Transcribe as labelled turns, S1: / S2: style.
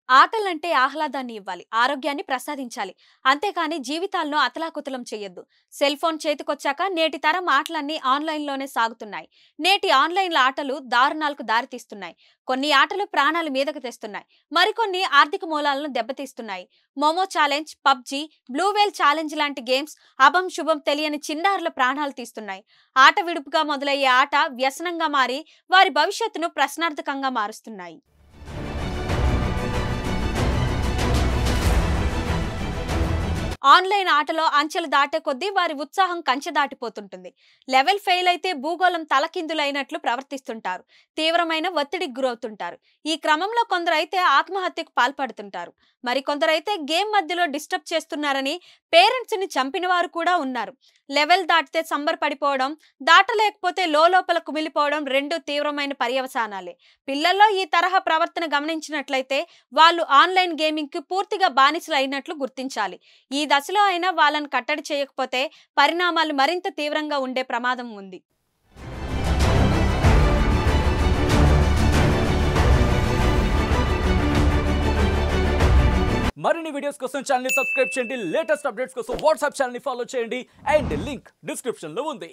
S1: ఆటలంటే ఆహ్లాదాన్ని ఇవ్వాలి, ఆరోగ్యాన్ని ప్రసాదించాలి. అంతేకాని జీవితాలను అతలాకుతలం చేయొద్దు. సెల్ ఫోన్ చేతికొచ్చాక నేటి తరం ఆటలన్నీ ఆన్లైన్లోనే సాగుతున్నాయి. నేటి ఆన్లైన్ల ఆటలు దారుణాలకు దారితీస్తున్నాయి. కొన్ని ఆటలు ప్రాణాలు మీదకు తెస్తున్నాయి. మరికొన్ని ఆర్థిక మూలాలను దెబ్బతీస్తున్నాయి. Momo challenge, PUBG, blue whale challenge లాంటి గేమ్స్ అభం శుభం తెలియని చిన్నారుల ప్రాణాలు తీస్తున్నాయి. ఆట విడుపుగా మొదలయ్యే ఆట వ్యసనంగా మారి వారి భవిష్యత్తును ప్రశ్నార్థకంగా మారుస్తున్నాయి. ఆన్లైన్ ఆటలో అంచెలు దాటే కొద్దీ వారి ఉత్సాహం కంచె దాటిపోతుంటుంది. లెవెల్ ఫెయిల్ అయితే భూగోళం తలకిందులైనట్లు ప్రవర్తిస్తుంటారు. తీవ్రమైన ఒత్తిడికి గురవుతుంటారు. ఈ క్రమంలో కొందరైతే ఆత్మహత్యకు పాల్పడుతుంటారు. మరికొందరైతే గేమ్ మధ్యలో డిస్టర్బ్ చేస్తున్నారని పేరెంట్స్ ని చంపిన వారు కూడా ఉన్నారు. లెవెల్ దాటితే సంబరపడిపోవడం, దాటలేకపోతే లోపల కుమిలిపోవడం రెండు తీవ్రమైన పర్యవసానాలే. పిల్లల్లో ఈ తరహా ప్రవర్తన గమనించినట్లయితే వాళ్ళు ఆన్లైన్ గేమింగ్ కి పూర్తిగా బానిసలు అయినట్లు గుర్తించాలి. ఈ దశలో అయినా వాళ్ళని కట్టడి చేయకపోతే పరిణామాలు మరింత తీవ్రంగా ఉండే ప్రమాదం ఉంది.
S2: మరిన్ని వీడియోస్ కోసం ఛానల్ ని సబ్స్క్రైబ్ చేయండి. లేటెస్ట్ అప్డేట్స్ కోసం వాట్సాప్ ఛానల్ ని ఫాలో చేయండి. అండ్ లింక్ డిస్క్రిప్షన్ లో ఉంది.